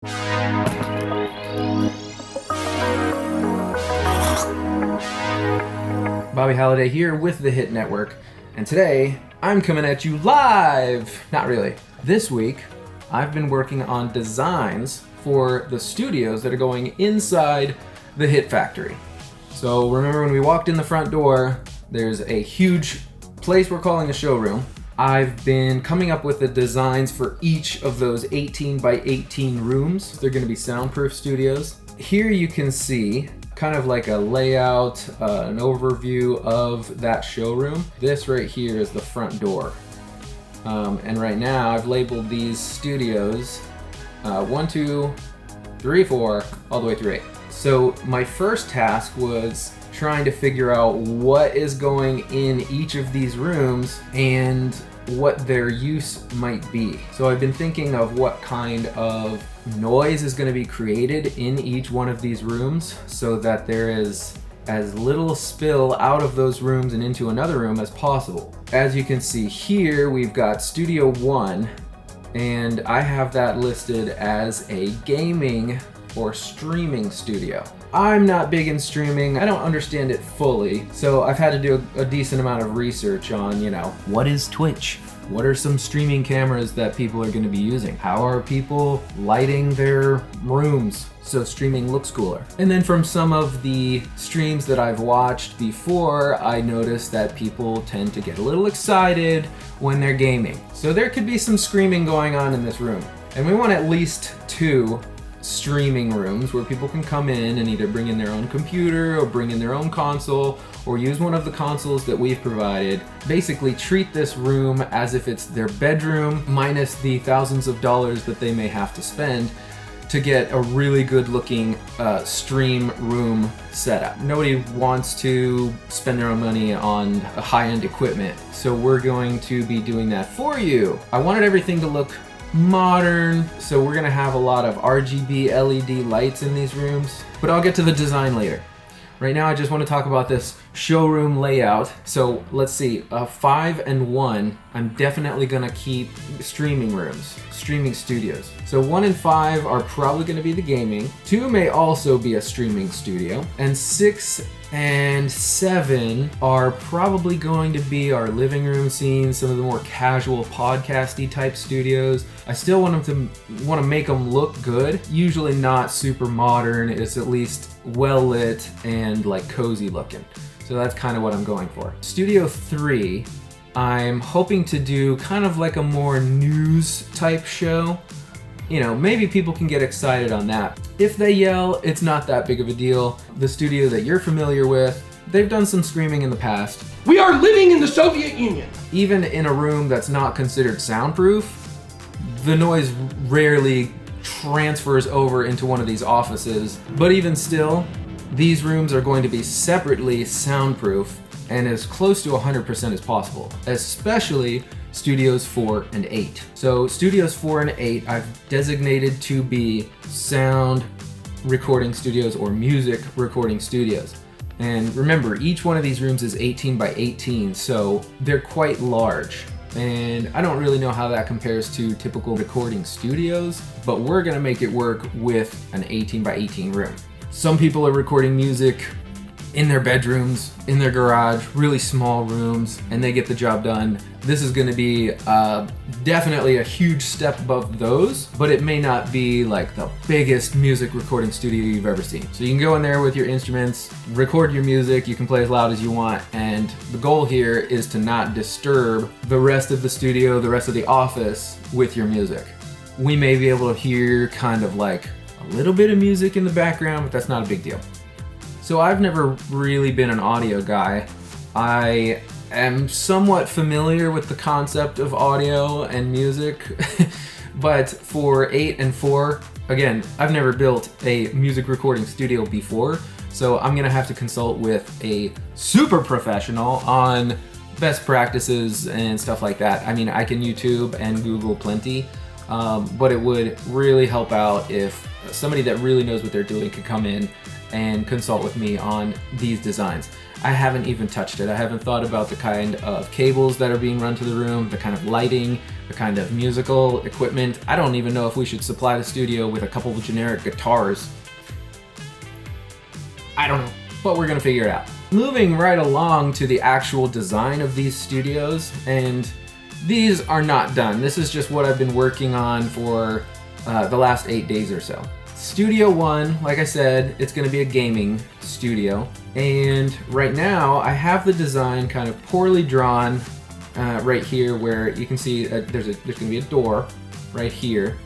Bobby Halliday here with the Hit Network, and today I'm coming at you live! Not really. This week, I've been working on designs for the studios that are going inside the Hit Factory. So remember when we walked in the front door, there's a huge place we're calling a showroom. I've been coming up with the designs for each of those 18 by 18 rooms. They're going to be soundproof studios. Here you can see kind of like a layout, an overview of that showroom. This right here is the front door. And right now I've labeled these studios 1, 2, 3, 4, all the way through 8. So my first task was trying to figure out what is going in each of these rooms and what their use might be. So I've been thinking of what kind of noise is going to be created in each one of these rooms so that there is as little spill out of those rooms and into another room as possible. As you can see here, we've got Studio 1, and I have that listed as a gaming or streaming studio. I'm not big in streaming. I don't understand it fully, so I've had to do a decent amount of research on, what is Twitch? What are some streaming cameras that people are going to be using? How are people lighting their rooms so streaming looks cooler? And then from some of the streams that I've watched before, I noticed that people tend to get a little excited when they're gaming. So there could be some screaming going on in this room. And we want at least 2 streaming rooms where people can come in and either bring in their own computer or bring in their own console or use one of the consoles that we've provided. Basically treat this room as if it's their bedroom minus the thousands of dollars that they may have to spend to get a really good looking stream room setup. Nobody wants to spend their own money on high-end equipment, so we're going to be doing that for you. I wanted everything to look modern, so we're gonna have a lot of RGB LED lights in these rooms, but I'll get to the design later. Right now I just want to talk about this showroom layout. So let's see, 5 and 1, I'm definitely gonna keep streaming rooms, streaming studios. So 1 and 5 are probably gonna be the gaming. 2 may also be a streaming studio, and 6 and 7 are probably going to be our living room scenes, some of the more casual podcasty type studios. I still want to make them look good, usually not super modern. It's at least well lit and like cozy looking. So that's kind of what I'm going for. Studio 3, I'm hoping to do kind of like a more news type show. Maybe people can get excited on that. If they yell, it's not that big of a deal. The studio that you're familiar with, they've done some screaming in the past. We are living in the Soviet Union! Even in a room that's not considered soundproof, the noise rarely transfers over into one of these offices. But even still, these rooms are going to be separately soundproof and as close to 100% as possible, especially Studios 4 and 8. So Studios 4 and 8 I've designated to be sound recording studios or music recording studios. And remember, each one of these rooms is 18 by 18, so they're quite large. And I don't really know how that compares to typical recording studios, but we're gonna make it work with an 18 by 18 room. Some people are recording music in their bedrooms, in their garage, really small rooms, and they get the job done. This is gonna be definitely a huge step above those, but it may not be like the biggest music recording studio you've ever seen. So you can go in there with your instruments, record your music, you can play as loud as you want, and the goal here is to not disturb the rest of the studio, the rest of the office with your music. We may be able to hear kind of like a little bit of music in the background, but that's not a big deal. So I've never really been an audio guy. I am somewhat familiar with the concept of audio and music, but for 8 and 4, again, I've never built a music recording studio before, so I'm gonna have to consult with a super professional on best practices and stuff like that. I mean, I can YouTube and Google plenty, but it would really help out if somebody that really knows what they're doing could come in and consult with me on these designs. I haven't even touched it. I haven't thought about the kind of cables that are being run to the room, the kind of lighting, the kind of musical equipment. I don't even know if we should supply the studio with a couple of generic guitars. I don't know, but we're gonna figure it out. Moving right along to the actual design of these studios, and these are not done. This is just what I've been working on for the last 8 days or so. Studio 1, like I said, it's gonna be a gaming studio. And right now I have the design kind of poorly drawn right here where you can see there's gonna be a door right here.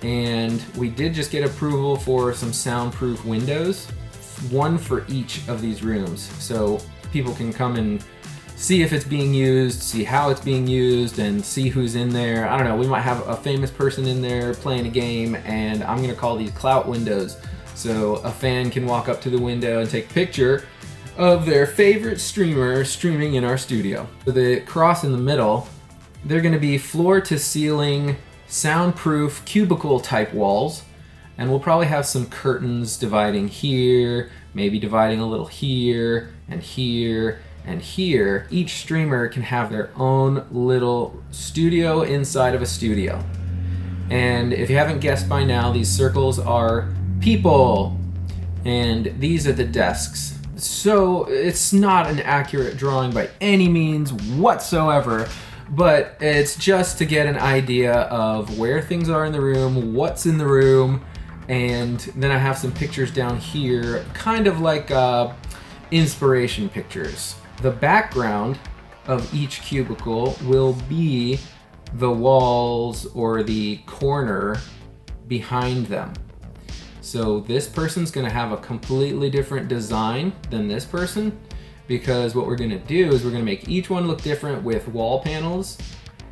And we did just get approval for some soundproof windows, one for each of these rooms. So people can come and see if it's being used, see how it's being used, and see who's in there. I don't know, we might have a famous person in there playing a game, and I'm gonna call these clout windows. So a fan can walk up to the window and take a picture of their favorite streamer streaming in our studio. So the cross in the middle, they're gonna be floor to ceiling, soundproof cubicle type walls, and we'll probably have some curtains dividing here, maybe dividing a little here, and here, and here. Each streamer can have their own little studio inside of a studio. And if you haven't guessed by now, these circles are people, and these are the desks. So it's not an accurate drawing by any means whatsoever, but it's just to get an idea of where things are in the room, what's in the room, and then I have some pictures down here, kind of like inspiration pictures. The background of each cubicle will be the walls or the corner behind them. So this person's gonna have a completely different design than this person, because what we're gonna do is we're gonna make each one look different with wall panels.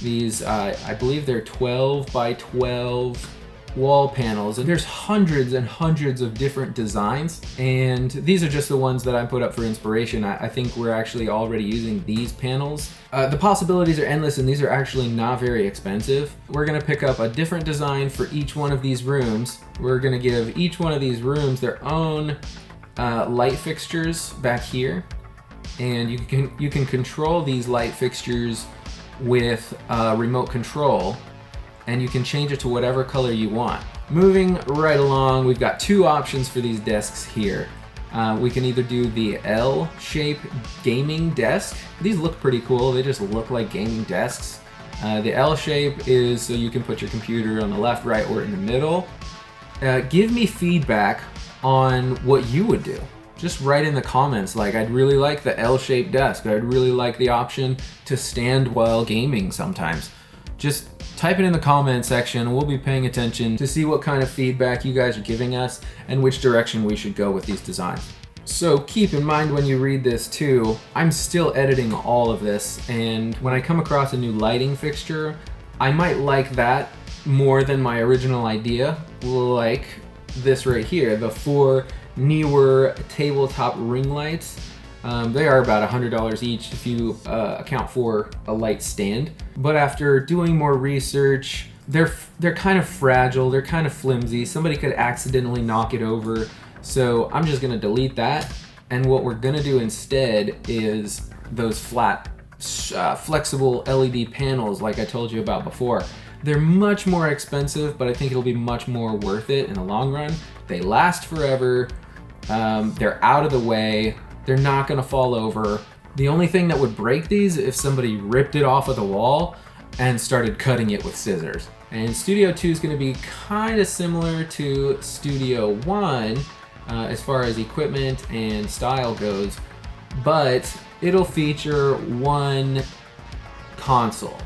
These, I believe they're 12 by 12 wall panels, and there's hundreds and hundreds of different designs, and these are just the ones that I put up for inspiration. I think we're actually already using these panels. The possibilities are endless, and these are actually not very expensive. We're gonna pick up a different design for each one of these rooms. We're gonna give each one of these rooms their own light fixtures back here, and you can control these light fixtures with remote control, and you can change it to whatever color you want. Moving right along, we've got two options for these desks here. We can either do the L-shape gaming desk. These look pretty cool, they just look like gaming desks. The L-shape is so you can put your computer on the left, right, or in the middle. Give me feedback on what you would do. Just write in the comments, like, I'd really like the L-shaped desk, I'd really like the option to stand while gaming sometimes. Just type it in the comment section. We'll be paying attention to see what kind of feedback you guys are giving us and which direction we should go with these designs. So keep in mind when you read this too, I'm still editing all of this, and when I come across a new lighting fixture, I might like that more than my original idea, like this right here, the 4 Neewer tabletop ring lights. They are about $100 each if you account for a light stand. But after doing more research, they're kind of fragile, they're kind of flimsy. Somebody could accidentally knock it over. So I'm just gonna delete that. And what we're gonna do instead is those flat, flexible LED panels like I told you about before. They're much more expensive, but I think it'll be much more worth it in the long run. They last forever, they're out of the way, they're not gonna fall over. The only thing that would break these if somebody ripped it off of the wall and started cutting it with scissors. And Studio 2 is gonna be kind of similar to Studio 1 as far as equipment and style goes, but it'll feature one console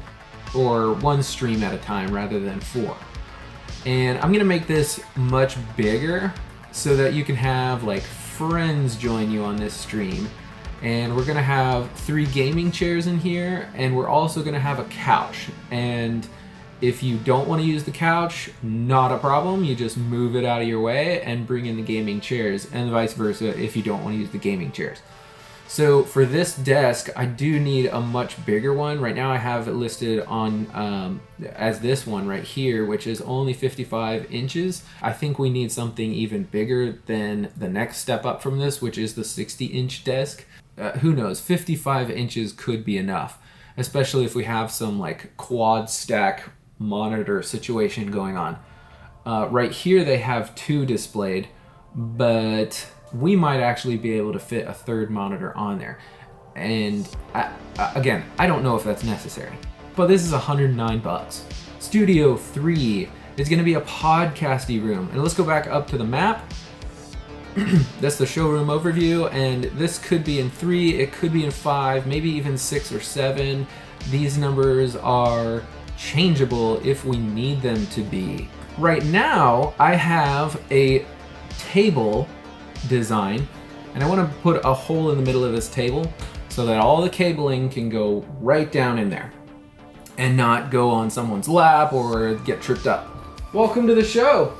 or one stream at a time rather than 4. And I'm gonna make this much bigger so that you can have like friends join you on this stream. And we're gonna have 3 gaming chairs in here, and we're also gonna have a couch. And if you don't wanna use the couch, not a problem. You just move it out of your way and bring in the gaming chairs, and vice versa if you don't wanna use the gaming chairs. So for this desk, I do need a much bigger one. Right now I have it listed on as this one right here, which is only 55 inches. I think we need something even bigger than the next step up from this, which is the 60-inch desk. Who knows, 55 inches could be enough. especially if we have some like quad stack monitor situation going on. Right here they have 2 displayed, but we might actually be able to fit a 3rd monitor on there. And again, I don't know if that's necessary, but this is $109. Studio 3 is going to be a podcasty room. And let's go back up to the map. That's the showroom overview, and this could be in 3, it could be in 5, maybe even 6 or 7. These numbers are changeable if we need them to be. Right now, I have a table design, and I want to put a hole in the middle of this table so that all the cabling can go right down in there and not go on someone's lap or get tripped up. Welcome to the show.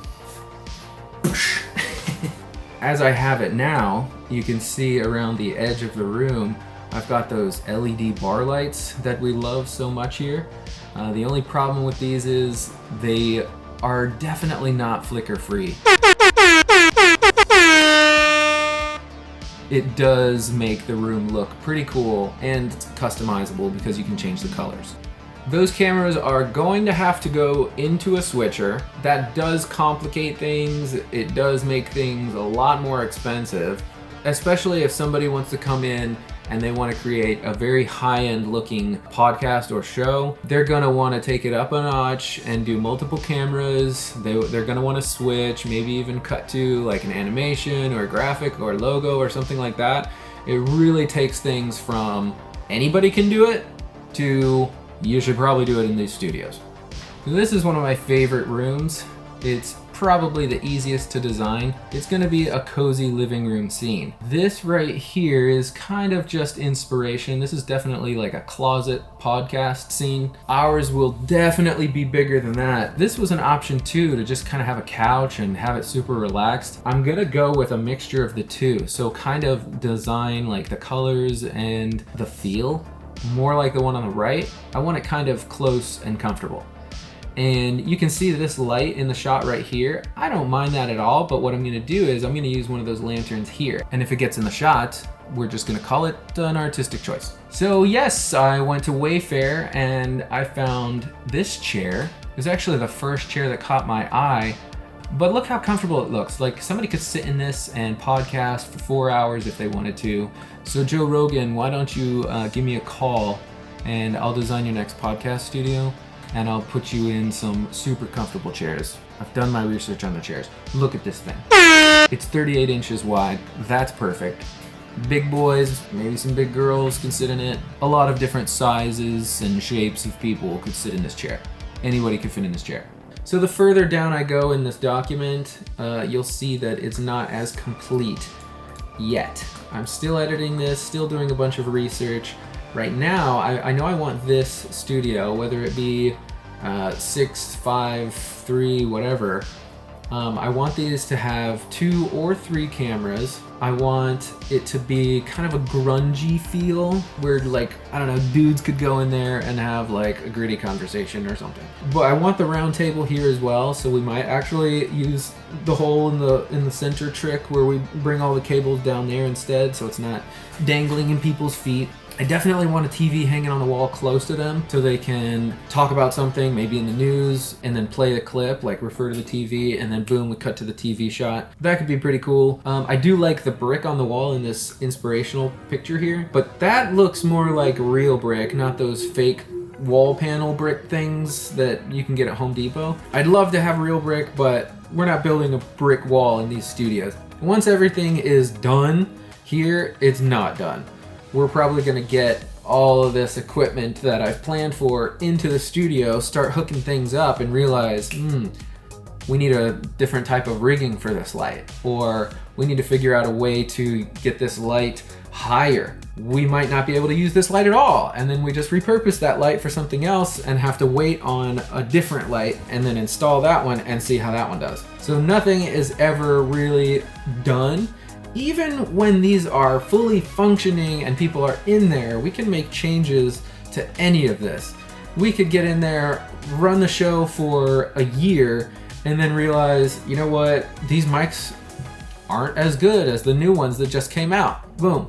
As I have it now, you can see around the edge of the room, I've got those LED bar lights that we love so much here. The only problem with these is they are definitely not flicker free. It does make the room look pretty cool and customizable because you can change the colors. Those cameras are going to have to go into a switcher. That does complicate things. It does make things a lot more expensive, especially if somebody wants to come in and they want to create a very high-end looking podcast or show. They're gonna want to take it up a notch and do multiple cameras. They're gonna want to switch, maybe even cut to like an animation or a graphic or logo or something like that. It really takes things from anybody can do it to you should probably do it in these studios. So this is one of my favorite rooms. It's probably the easiest to design. It's going to be a cozy living room scene. This right here is kind of just inspiration. This is definitely like a closet podcast scene. Ours will definitely be bigger than that. This was an option too, to just kind of have a couch and have it super relaxed. I'm gonna go with a mixture of the two. So kind of design like the colors and the feel more like the one on the right. I want it kind of close and comfortable. And you can see this light in the shot right here. I don't mind that at all, but what I'm gonna do is I'm gonna use one of those lanterns here. And if it gets in the shot, we're just gonna call it an artistic choice. So yes, I went to Wayfair and I found this chair. It was actually the first chair that caught my eye, but look how comfortable it looks. Like somebody could sit in this and podcast for 4 hours if they wanted to. So Joe Rogan, why don't you give me a call and I'll design your next podcast studio and I'll put you in some super comfortable chairs. I've done my research on the chairs. Look at this thing. It's 38 inches wide. That's perfect. Big boys, maybe some big girls can sit in it. A lot of different sizes and shapes of people could sit in this chair. Anybody could fit in this chair. So the further down I go in this document, you'll see that it's not as complete yet. I'm still editing this, still doing a bunch of research. Right now, I know I want this studio, whether it be 6, 5, 3, whatever. I want these to have 2 or 3 cameras. I want it to be kind of a grungy feel where, like, I don't know, dudes could go in there and have like a gritty conversation or something. But I want the round table here as well, so we might actually use the hole in the center trick where we bring all the cables down there instead, so it's not dangling in people's feet. I definitely want a TV hanging on the wall close to them so they can talk about something, maybe in the news, and then play a clip, like refer to the TV, and then boom, we cut to the TV shot. That could be pretty cool. I do like the brick on the wall in this inspirational picture here, but that looks more like real brick, not those fake wall panel brick things that you can get at Home Depot. I'd love to have real brick, but we're not building a brick wall in these studios. Once everything is done here, it's not done. We're probably gonna get all of this equipment that I've planned for into the studio, start hooking things up and realize, we need a different type of rigging for this light, or we need to figure out a way to get this light higher. We might not be able to use this light at all, and then we just repurpose that light for something else and have to wait on a different light and then install that one and see how that one does. So nothing is ever really done. Even when these are fully functioning and people are in there, we can make changes to any of this. We could get in there, run the show for a year, and then realize, you know what, these mics aren't as good as the new ones that just came out. Boom,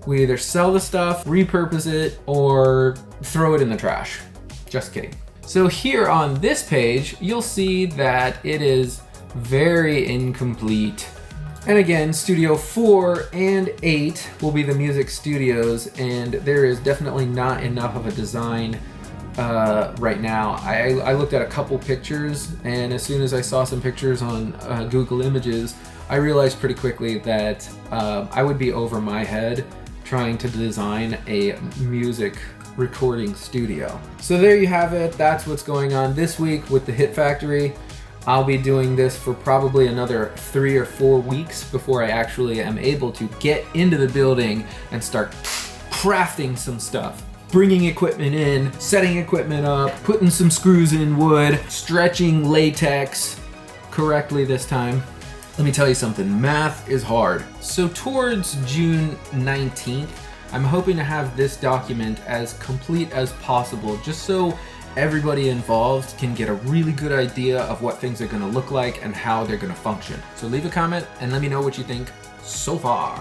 We either sell the stuff, repurpose it, or throw it in the trash. Just kidding. So here on this page, you'll see that it is very incomplete. And again, Studio 4 and 8 will be the music studios, and there is definitely not enough of a design right now. I looked at a couple pictures, and as soon as I saw some pictures on Google Images, I realized pretty quickly that I would be over my head trying to design a music recording studio. So there you have it. That's what's going on this week with the Hit Factory. I'll be doing this for probably another 3 or 4 weeks before I actually am able to get into the building and start crafting some stuff. Bringing equipment in, setting equipment up, putting some screws in wood, stretching latex correctly this time. Let me tell you something, math is hard. So towards June 19th, I'm hoping to have this document as complete as possible, just so everybody involved can get a really good idea of what things are going to look like and how they're going to function. So leave a comment and let me know what you think so far.